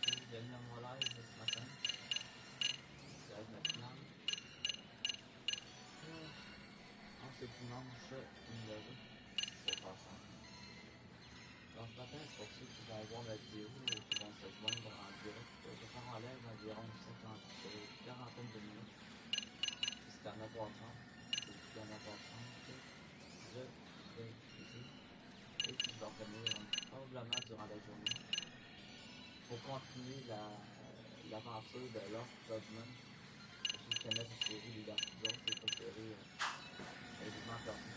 plus. J'ai mis mon live ce matin. C'est live matinal. C'est dimanche numéro. Pour faire ça. Donc ce matin, c'est pour ceux qui vont voir la vidéo ou qui vont se joindre en direct. Je vais faire en live environ 40 de minutes. C'est à 9h30. C'est à 9h30. Je vais utiliser. Et puis je vais revenir probablement durant la journée pour continuer l'aventure de Lost Judgment. Pour ceux qui connaissent cette série, les gars, c'est pas série quasiment perdue.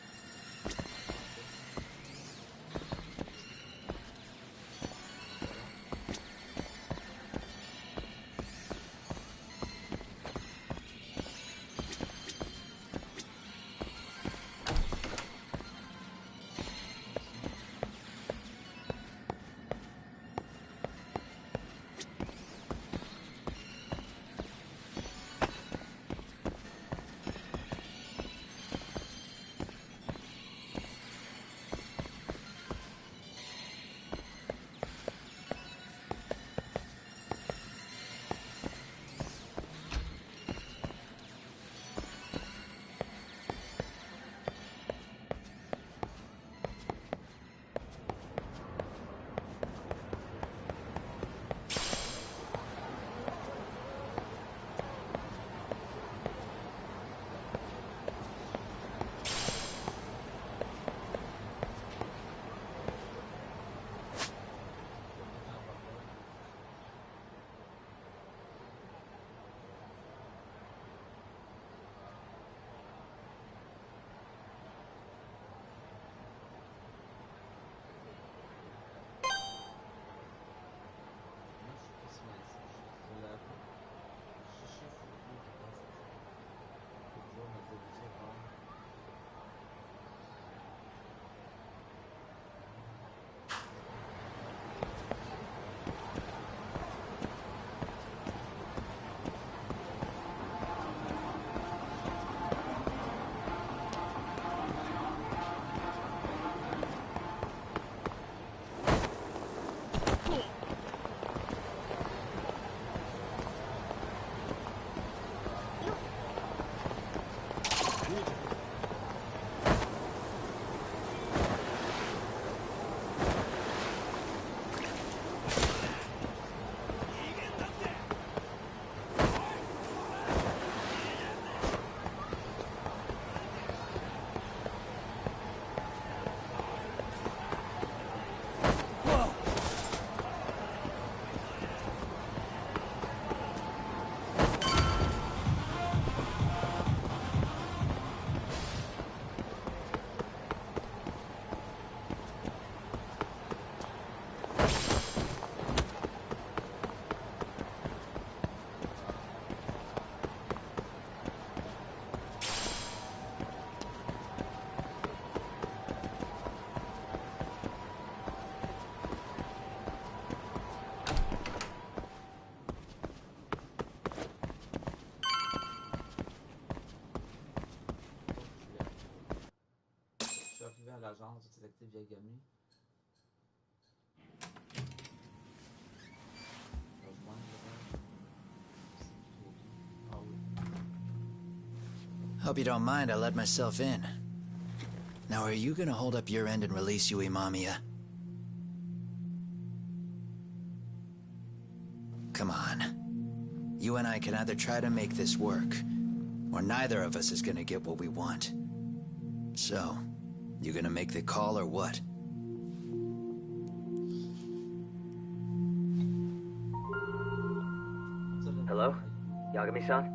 À l'agence du détective Yagami. Hope you don't mind I let myself in. Now are you gonna hold up your end and release Yui Mamiya? Come on. You and I can either try to make this work, or neither of us is gonna get what we want. So, you gonna make the call or what? Hello? Yagami-san?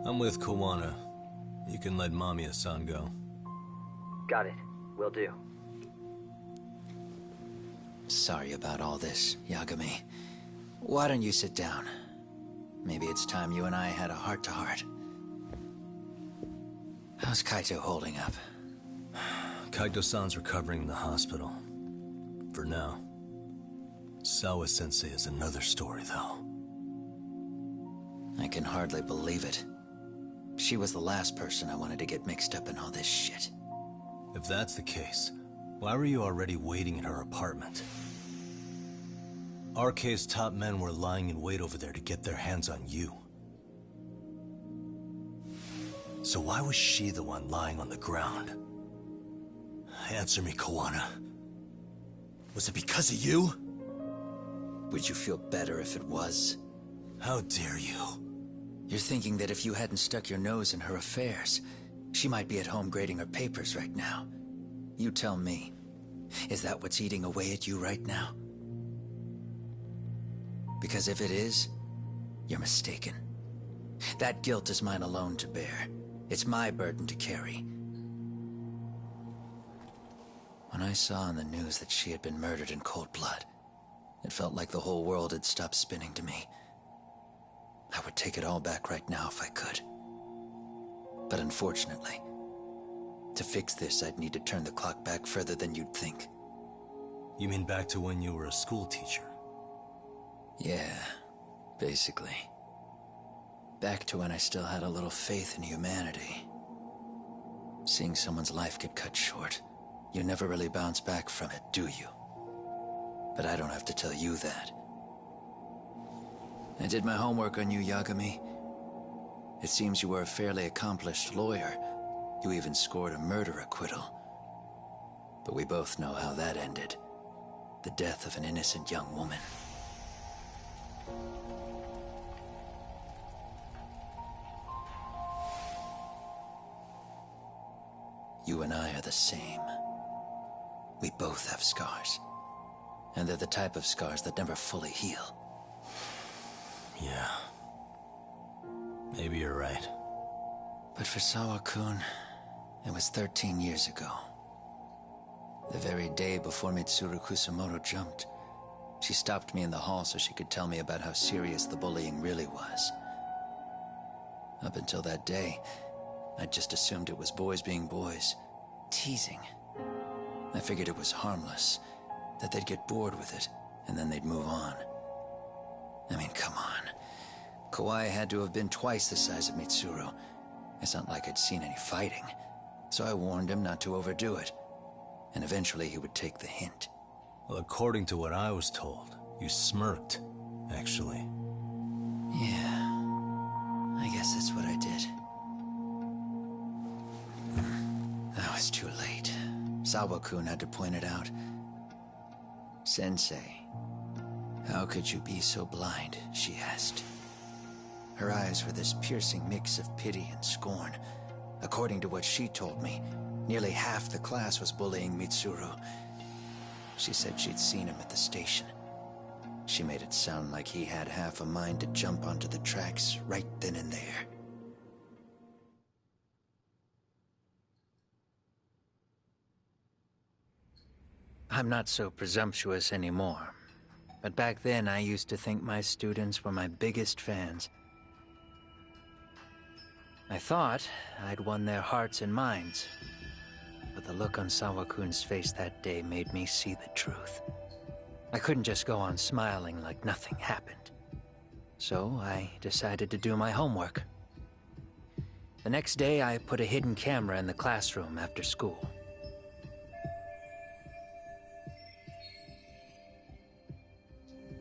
I'm with Kawana. You can let Mamiya-san go. Got it. Will do. Sorry about all this, Yagami. Why don't you sit down? Maybe it's time you and I had a heart-to-heart. How's Kaito holding up? Kaito-san's recovering in the hospital. For now. Sawa-sensei is another story, though. I can hardly believe it. She was the last person I wanted to get mixed up in all this shit. If that's the case, why were you already waiting in her apartment? RK's top men were lying in wait over there to get their hands on you. So why was she the one lying on the ground? Answer me, Kawana. Was it because of you? Would you feel better if it was? How dare you? You're thinking that if you hadn't stuck your nose in her affairs, she might be at home grading her papers right now. You tell me, is that what's eating away at you right now? Because if it is, you're mistaken. That guilt is mine alone to bear. It's my burden to carry. When I saw on the news that she had been murdered in cold blood, it felt like the whole world had stopped spinning to me. I would take it all back right now if I could. But unfortunately, to fix this, I'd need to turn the clock back further than you'd think. You mean back to when you were a school teacher? Yeah, basically. Back to when I still had a little faith in humanity. Seeing someone's life get cut short, you never really bounce back from it, do you? But I don't have to tell you that. I did my homework on you, Yagami. It seems you were a fairly accomplished lawyer. You even scored a murder acquittal. But we both know how that ended. The death of an innocent young woman. You and I are the same. We both have scars. And they're the type of scars that never fully heal. Yeah. Maybe you're right. But for Sawa-kun, it was 13 years ago. The very day before Mitsuru Kusamoto jumped, she stopped me in the hall so she could tell me about how serious the bullying really was. Up until that day, I just assumed it was boys being boys, teasing. I figured it was harmless, that they'd get bored with it, and then they'd move on. I mean, come on. Kawai had to have been twice the size of Mitsuru. It's not like I'd seen any fighting, so I warned him not to overdo it, and eventually he would take the hint. Well, according to what I was told, you smirked, actually. Yeah, I guess that's what I did. I was too late. Sawa-kun had to point it out. Sensei, how could you be so blind, she asked. Her eyes were this piercing mix of pity and scorn. According to what she told me, nearly half the class was bullying Mitsuru. She said she'd seen him at the station. She made it sound like he had half a mind to jump onto the tracks right then and there. I'm not so presumptuous anymore. But back then, I used to think my students were my biggest fans. I thought I'd won their hearts and minds. But the look on Sawa-kun's face that day made me see the truth. I couldn't just go on smiling like nothing happened. So I decided to do my homework. The next day, I put a hidden camera in the classroom after school.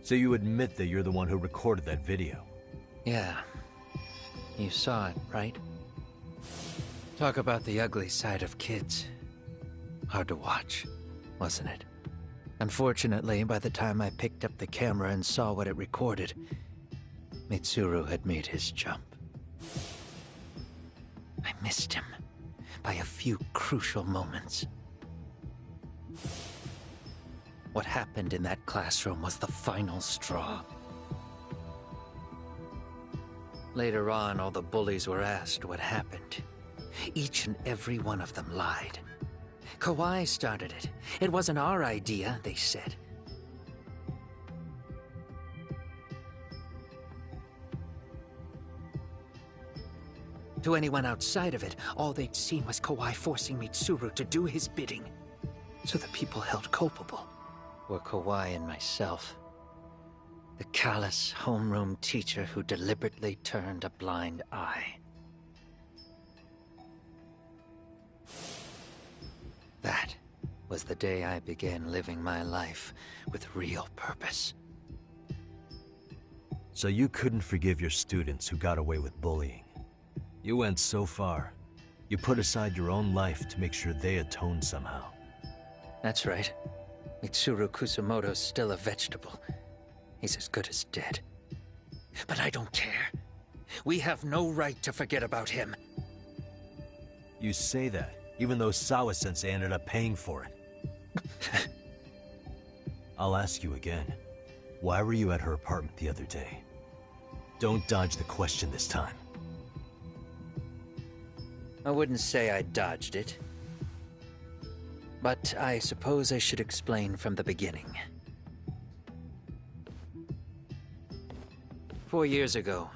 So you admit that you're the one who recorded that video? Yeah. You saw it, right? Talk about the ugly side of kids. Hard to watch, wasn't it? Unfortunately, by the time I picked up the camera and saw what it recorded, Mitsuru had made his jump. I missed him by a few crucial moments. What happened in that classroom was the final straw. Later on, all the bullies were asked what happened. Each and every one of them lied. Kawai started it. It wasn't our idea, they said. To anyone outside of it, all they'd seen was Kawai forcing Mitsuru to do his bidding. So the people held culpable were Kawai and myself. The callous homeroom teacher who deliberately turned a blind eye. That was the day I began living my life with real purpose. So you couldn't forgive your students who got away with bullying. You went so far, you put aside your own life to make sure they atoned somehow. That's right. Mitsuru Kusumoto's still a vegetable. He's as good as dead. But I don't care. We have no right to forget about him. You say that, even though Sawa-sensei ended up paying for it. I'll ask you again. Why were you at her apartment the other day? Don't dodge the question this time. I wouldn't say I dodged it. But I suppose I should explain from the beginning. 4 years ago,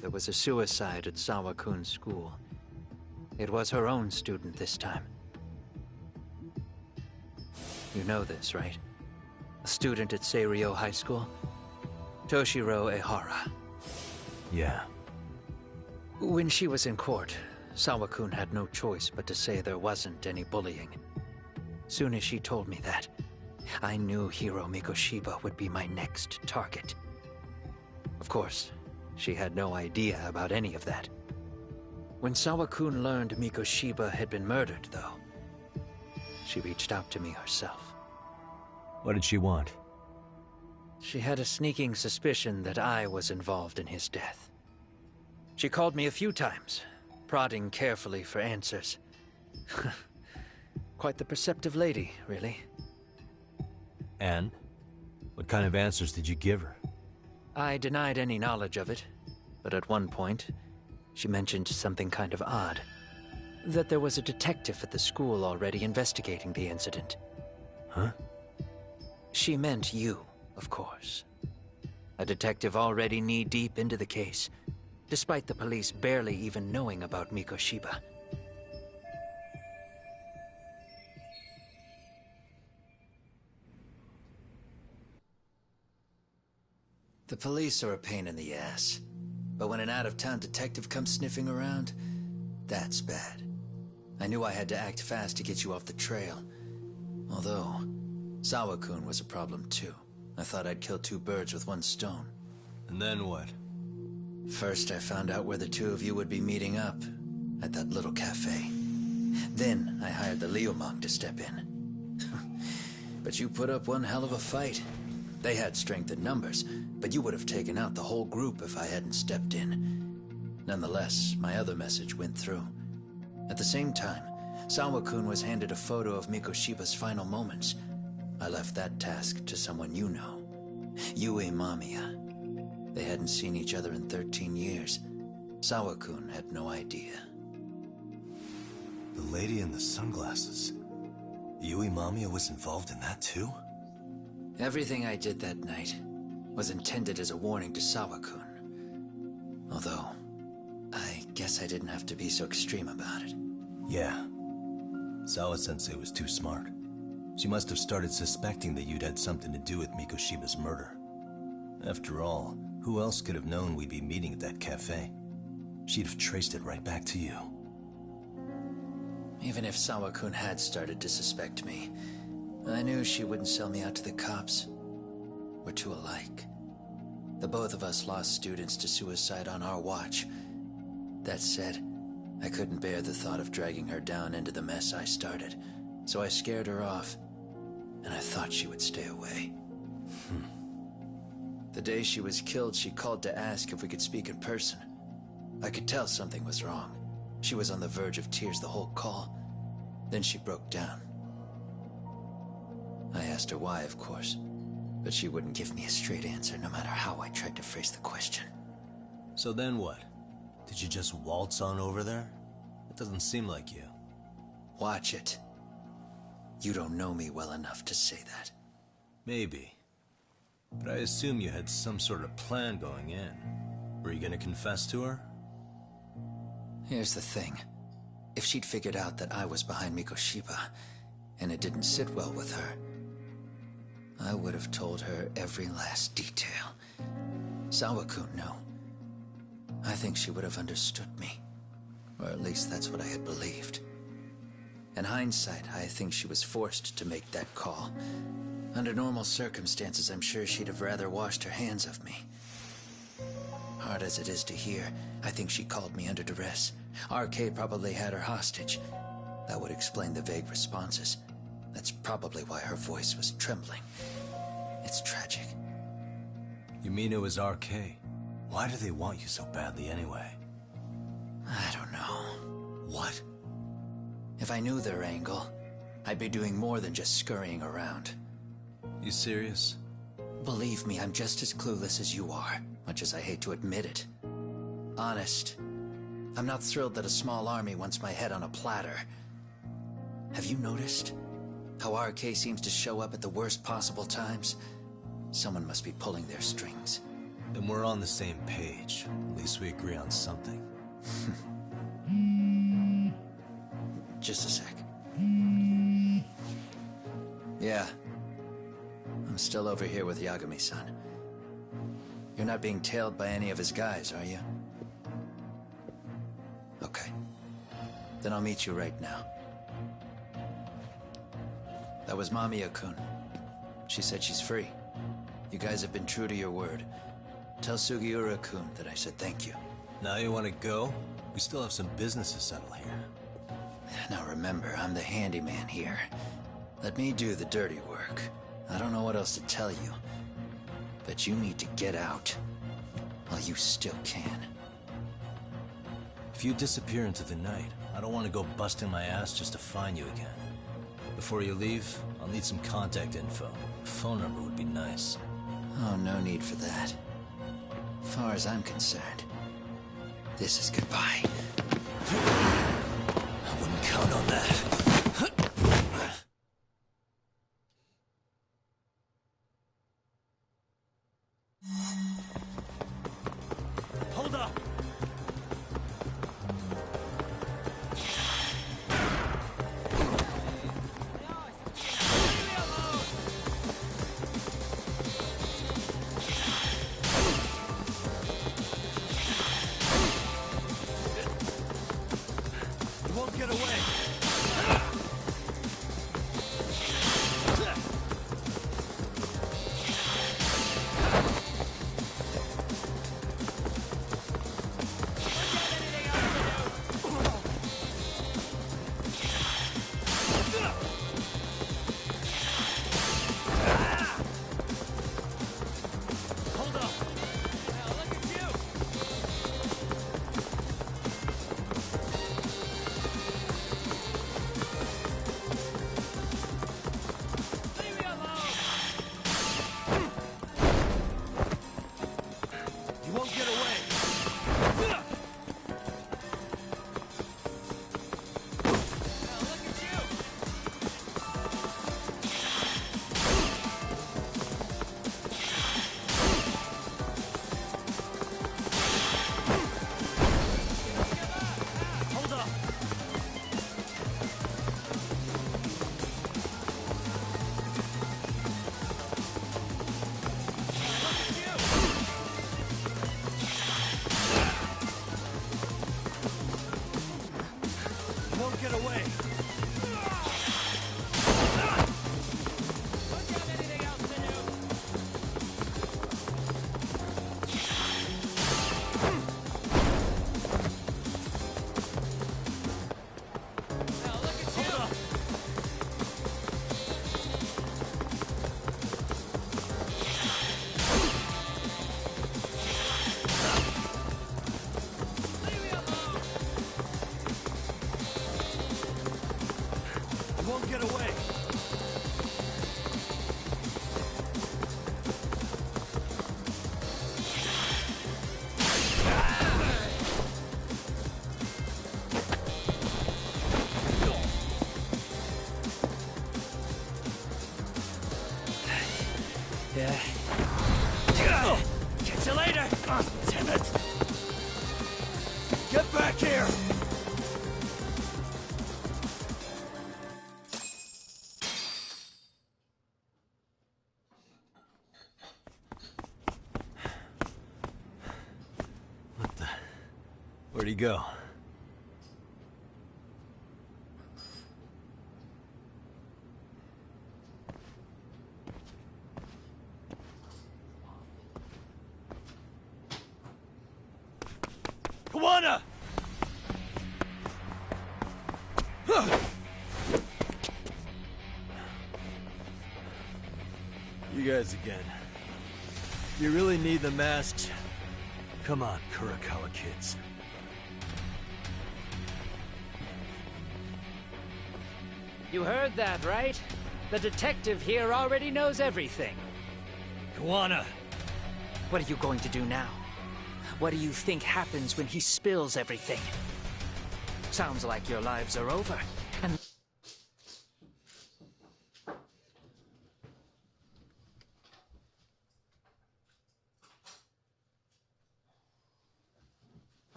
there was a suicide at Sawa-kun's school. It was her own student this time. You know this, right? A student at Seiryo High School? Toshiro Ehara. Yeah. When she was in court, Sawa-kun had no choice but to say there wasn't any bullying. Soon as she told me that, I knew Hiro Mikoshiba would be my next target. Of course, she had no idea about any of that. When Sawa-kun learned Mikoshiba had been murdered, though, she reached out to me herself. What did she want? She had a sneaking suspicion that I was involved in his death. She called me a few times, prodding carefully for answers. Quite the perceptive lady, really. And? What kind of answers did you give her? I denied any knowledge of it, but at one point, she mentioned something kind of odd. That there was a detective at the school already investigating the incident. Huh? She meant you, of course. A detective already knee-deep into the case, despite the police barely even knowing about Mikoshiba. The police are a pain in the ass. But when an out-of-town detective comes sniffing around, that's bad. I knew I had to act fast to get you off the trail. Although, Sawa-kun was a problem too. I thought I'd kill two birds with one stone. And then what? First, I found out where the two of you would be meeting up, at that little cafe. Then, I hired the Liumang to step in. But you put up one hell of a fight. They had strength in numbers, but you would have taken out the whole group if I hadn't stepped in. Nonetheless, my other message went through. At the same time, Sawa-kun was handed a photo of Mikoshiba's final moments. I left that task to someone you know. Yue Mamiya. They hadn't seen each other in 13 years. Sawa-kun had no idea. The lady in the sunglasses. Yui Mamiya was involved in that too? Everything I did that night was intended as a warning to Sawa-kun. Although, I guess I didn't have to be so extreme about it. Yeah. Sawa-sensei was too smart. She must have started suspecting that you'd had something to do with Mikoshiba's murder. After all, who else could have known we'd be meeting at that cafe? She'd have traced it right back to you. Even if Sawa-kun had started to suspect me, I knew she wouldn't sell me out to the cops. We're too alike. The both of us lost students to suicide on our watch. That said, I couldn't bear the thought of dragging her down into the mess I started, so I scared her off, and I thought she would stay away. The day she was killed, she called to ask if we could speak in person. I could tell something was wrong. She was on the verge of tears the whole call. Then she broke down. I asked her why, of course, but she wouldn't give me a straight answer no matter how I tried to phrase the question. So then what? Did you just waltz on over there? It doesn't seem like you. Watch it. You don't know me well enough to say that. Maybe. But I assume you had some sort of plan going in. Were you gonna confess to her? Here's the thing. If she'd figured out that I was behind Mikoshiba, and it didn't sit well with her, I would have told her every last detail. Sawa-kun, no. I think she would have understood me. Or at least that's what I had believed. In hindsight, I think she was forced to make that call. Under normal circumstances, I'm sure she'd have rather washed her hands of me. hard as it is to hear, I think she called me under duress. RK probably had her hostage. That would explain the vague responses. That's probably why her voice was trembling. It's tragic. You mean it was RK? Why do they want you so badly anyway? I don't know. What? If I knew their angle, I'd be doing more than just scurrying around. You serious? Believe me, I'm just as clueless as you are, much as I hate to admit it. Honest. I'm not thrilled that a small army wants my head on a platter. Have you noticed how RK seems to show up at the worst possible times? Someone must be pulling their strings. Then we're on the same page. At least we agree on something. Just a sec. Yeah. I'm still over here with Yagami-san. You're not being tailed by any of his guys, are you? Okay. Then I'll meet you right now. That was Mamiya-kun. She said she's free. You guys have been true to your word. Tell Sugiura-kun that I said thank you. Now you want to go? We still have some business to settle here. Now remember, I'm the handyman here. Let me do the dirty work. I don't know what else to tell you. But you need to get out. While you still can. If you disappear into the night, I don't want to go busting my ass just to find you again. Before you leave, I'll need some contact info. A phone number would be nice. Oh, no need for that. As far as I'm concerned, this is goodbye. I wouldn't count on that. Hold up! You won't get away! Get away! Get away! Yeah. Catch you later! Oh, damn it! Get back here! Where'd he go? Kawana! You guys again. You really need the masks? Come on, Kurakawa kids. You heard that, right? The detective here already knows everything. Kawana! What are you going to do now? What do you think happens when he spills everything? Sounds like your lives are over, and...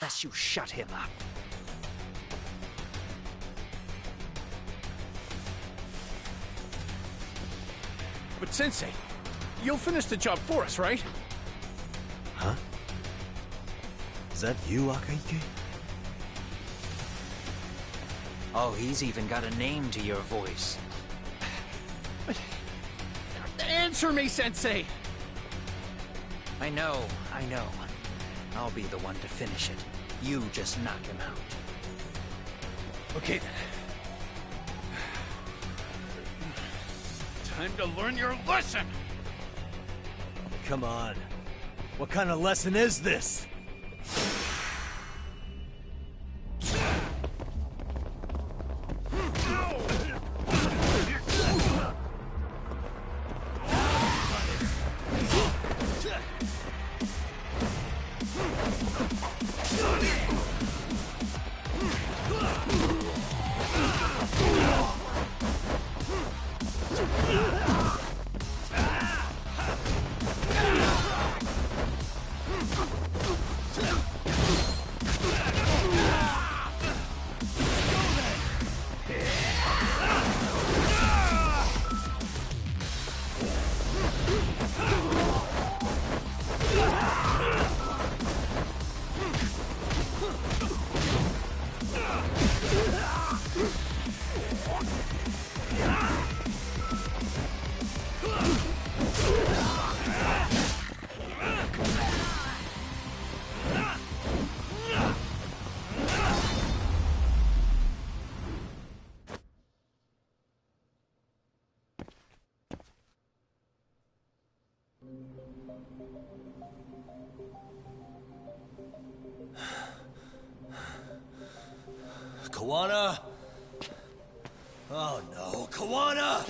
Unless you shut him up. But Sensei, you'll finish the job for us, right? Huh? Is that you, Akaike? Oh, he's even got a name to your voice. Answer me, Sensei! I know. I'll be the one to finish it. You just knock him out. Okay then. Time to learn your lesson! Come on. What kind of lesson is this? Kawana? Oh no, Kawana!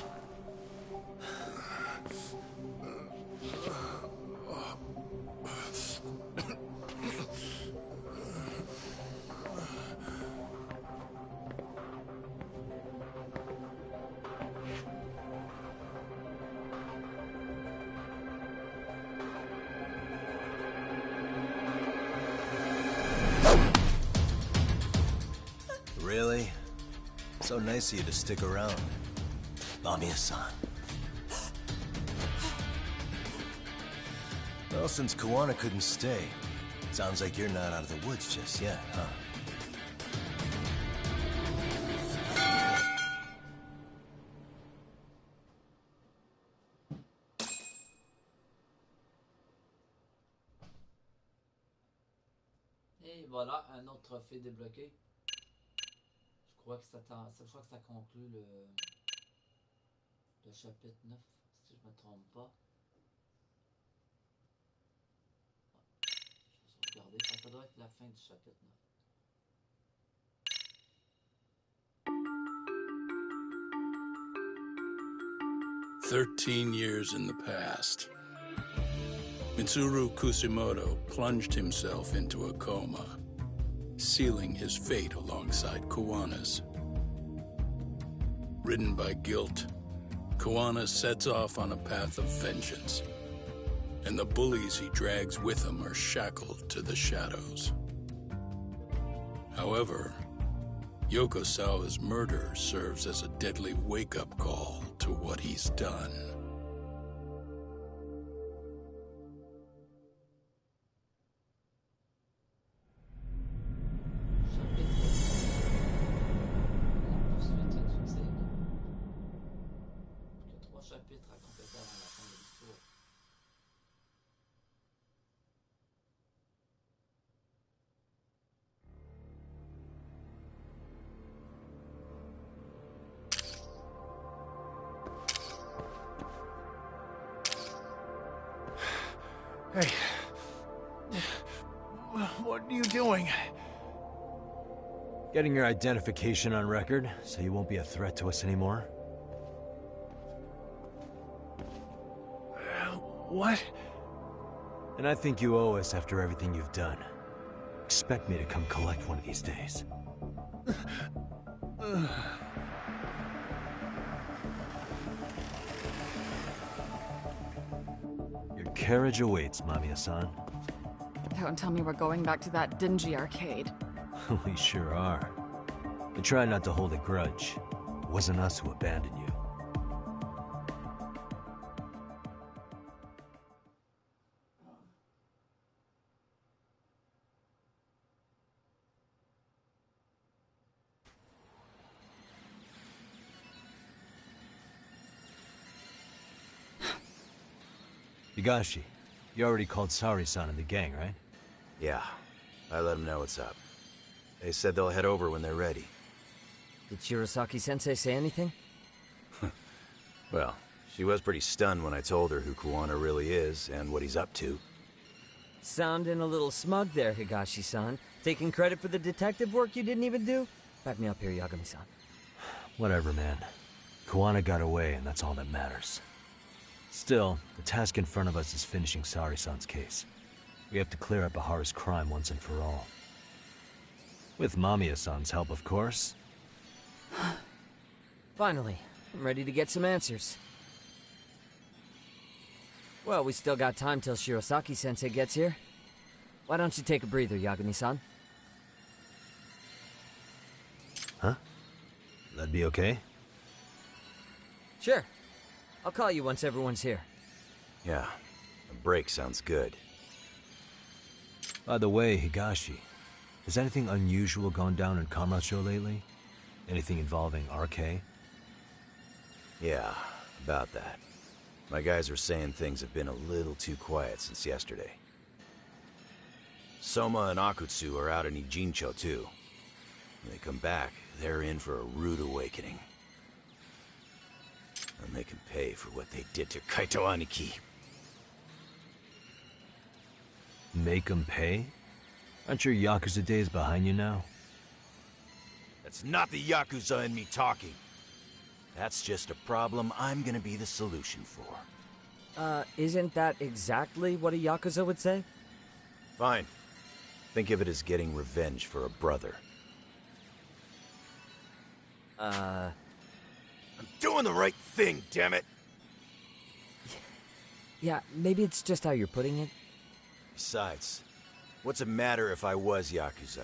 Really? So nice of you to stick around. Mamiya-san. Well, since Kawana couldn't stay, sounds like you're not out of the woods just yet, huh? Et voilà, un autre trophée débloqué. Je crois que ça conclut le chapitre 9, si je me trompe pas. Je vais regarder, ça doit être la fin du chapitre 9. "13 years in the past. Mitsuru Kusimoto plunged himself into a coma, sealing his fate alongside Kawana's. Ridden by guilt, Kawana sets off on a path of vengeance, and the bullies he drags with him are shackled to the shadows. However, Yokosawa's murder serves as a deadly wake-up call to what he's done. Hey. What are you doing? Getting your identification on record, so you won't be a threat to us anymore. What? And I think you owe us after everything you've done. Expect me to come collect one of these days. Your carriage awaits, Mamiya-san. Don't tell me we're going back to that dingy arcade. We sure are. But try not to hold a grudge. It wasn't us who abandoned you. Higashi, you already called Sari-san and the gang, right? Yeah, I let them know what's up. They said they'll head over when they're ready. Did Shirosaki-sensei say anything? Well, she was pretty stunned when I told her who Kuwana really is and what he's up to. Sounding a little smug there, Higashi-san. Taking credit for the detective work you didn't even do? Back me up here, Yagami-san. Whatever, man. Kuwana got away, and that's all that matters. Still, the task in front of us is finishing Sari-san's case. We have to clear up Ahara's crime once and for all. With Mamiya-san's help, of course. Finally, I'm ready to get some answers. Well, we still got time till Shirosaki-sensei gets here. Why don't you take a breather, Yagami-san? Huh? That'd be okay? Sure. I'll call you once everyone's here. Yeah, a break sounds good. By the way, Higashi, has anything unusual gone down in Kamurocho lately? Anything involving RK? Yeah, about that. My guys are saying things have been a little too quiet since yesterday. Soma and Akutsu are out in Ijincho too. When they come back, they're in for a rude awakening. And they can pay for what they did to Kaito Aniki. Make them pay? Aren't your Yakuza days behind you now? That's not the Yakuza in me talking. That's just a problem I'm gonna be the solution for. Isn't that exactly what a Yakuza would say? Fine. Think of it as getting revenge for a brother. I'm doing the right thing, damn it! Yeah, maybe it's just how you're putting it. Besides, what's it matter if I was Yakuza?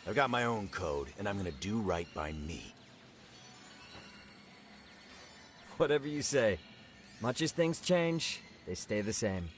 I've got my own code, and I'm gonna do right by me. Whatever you say. Much as things change, they stay the same.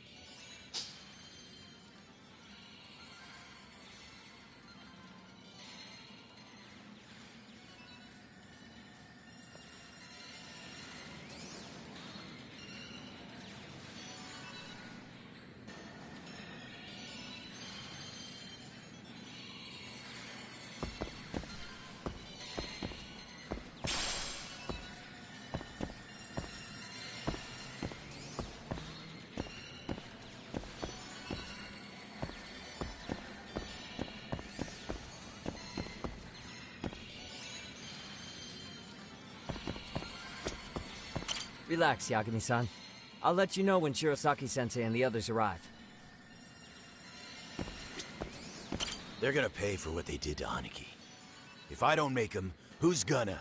Relax, Yagami-san. I'll let you know when Shirosaki-sensei and the others arrive. They're gonna pay for what they did to Aniki. If I don't make them, who's gonna?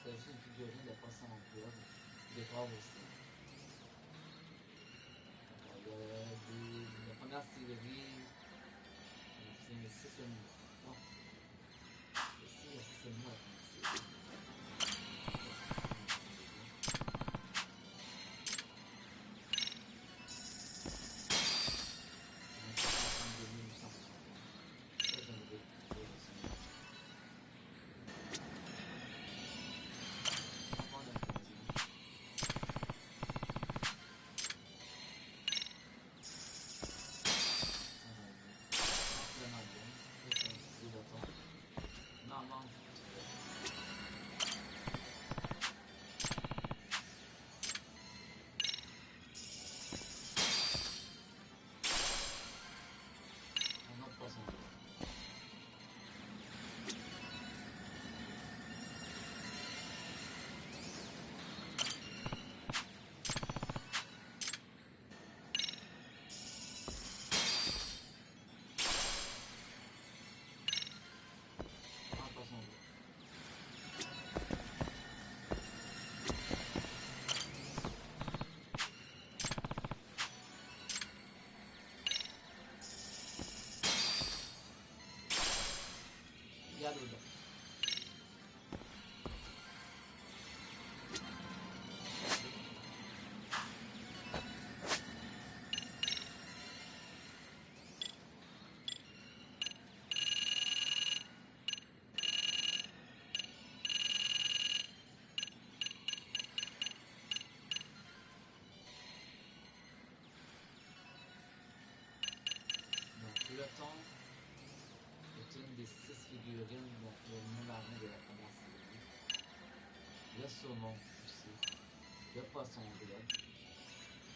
c'était juste une figurine de poisson en club. Décor aussi. La première série, c'est 6 et demi. Non. Ici, il y a 6 et demi la première série. Dedans. Donc le temps est une des 6 figurines donc le marin de la première série. Le saumon aussi. Le poisson bleu.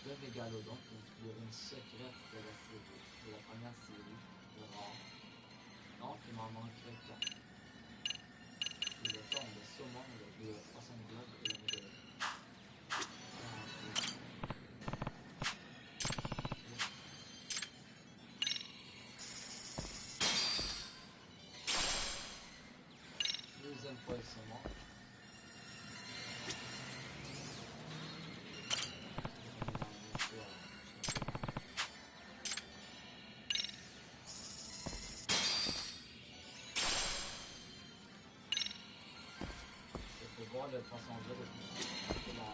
Le mégalodon qui est une figurine secrète de la série, de la première série, le rare. Donc il m'en manquerait 4. Et le thon, le saumon, le poisson bleu et le mégalodon. Deuxième fois le saumon. Je peux voir le poisson bleu depuis la...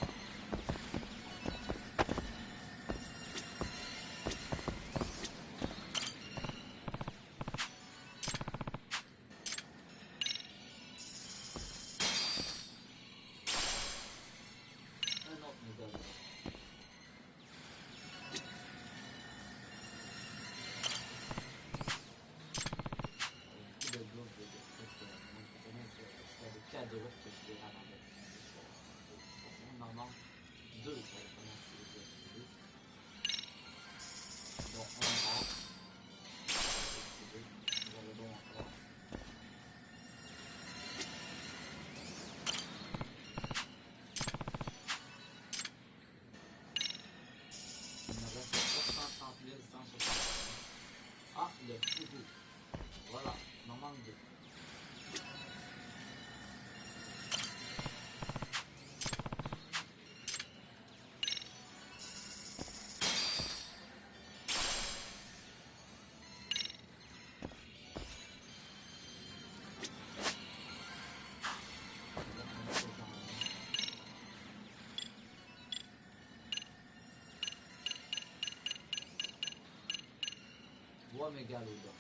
cadeau que je vais ramener ce soir. Il m'en manque 2 pour la première série de jeux. Donc un rare. Nous avons donc encore. Il me reste 430 160. Ah, le fourreau. Voilà, il m'en manque 2. Voix mégalodon,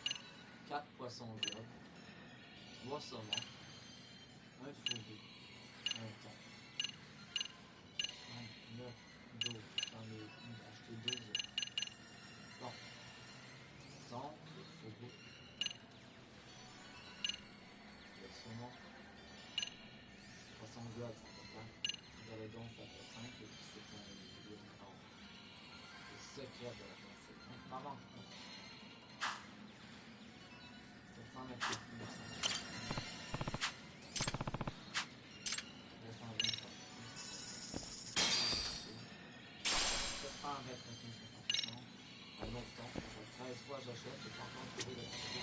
4 poissons globes, 3 saumons, 1 fourreau, 1 thon. 9, 12, j'en ai acheté 2 œufs. Bon, thon, le fourreau, le saumon, poisson globe, ça fait 4, mégalodon, ça fait 5, et puis c'est un lion rare. Le secret de la classe, m'en manque un. 700 mètres de plus, 700 mètres de plus, un autre temps, ça fait 13 fois j'achète, j'ai pas encore trouvé le prix.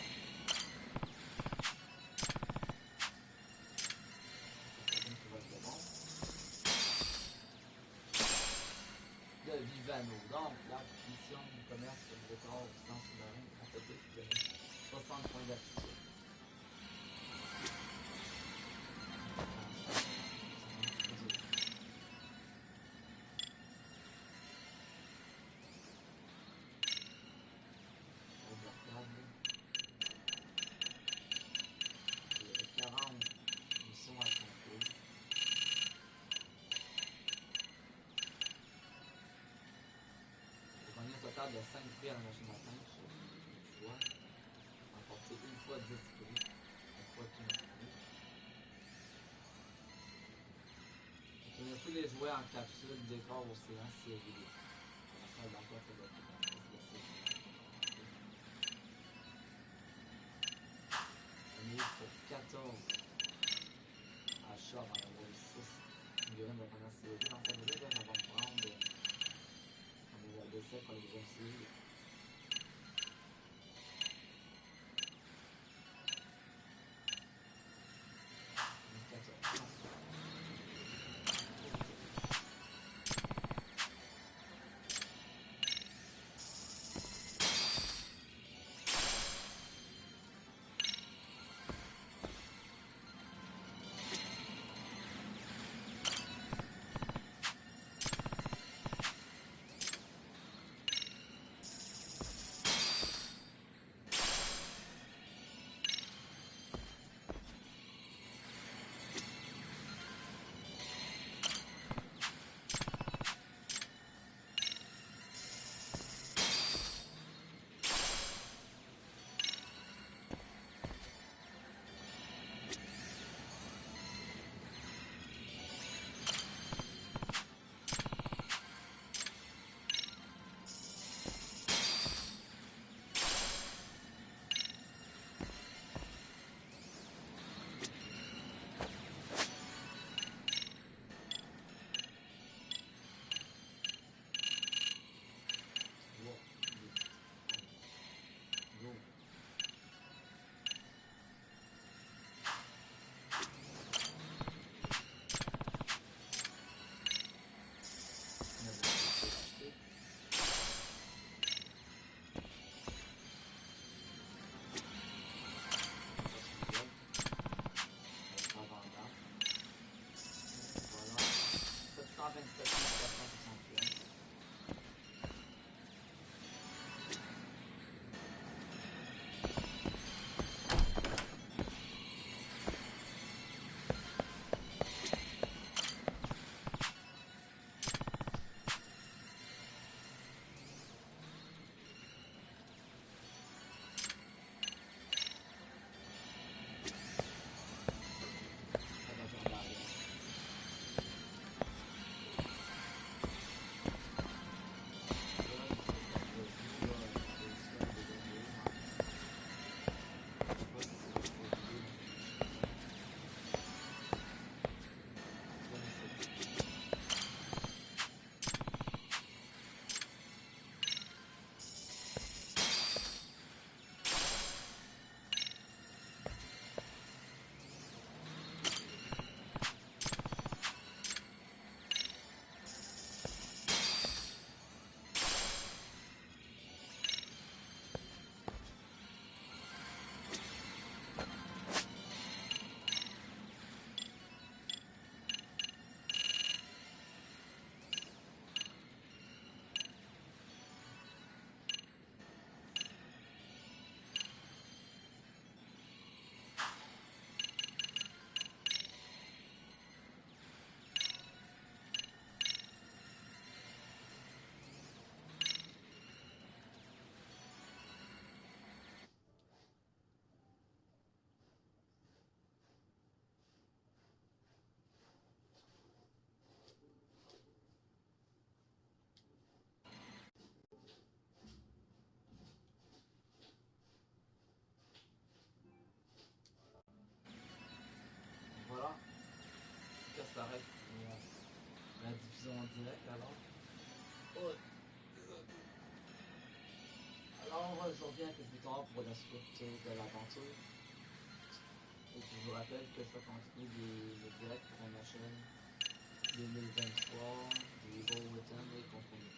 Ça va être bon. panneaux. Donc, la mission du commerce, le décor, sens sous-marin, entreprise qui donne 60 points d'aptitude. De 5 prix à la machine à pêche, une fois, emporter une fois 10 prix, une fois 15 prix. Obtenir tous les jouets en capsule, décor, océan, série. La salle d'emploi, ça doit être on est pour 14 achats dans la voie 6 figurines de la première série. Donc ça veut dire que ça va me prendre l'essai pour les deuxième série. s'arrête pour la diffusion en direct alors. Oh. Alors je reviens un peu plus tard pour la suite de l'aventure. Et puis je vous rappelle que je vais continuer les directs pour ma chaîne 2023, des bulletins et concours.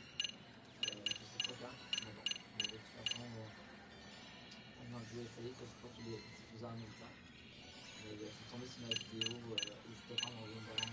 je sais pas tous les diffusés en même temps. Mais c'est tombé sur ma vidéo, n'hésitez pas à m'envoyer une demande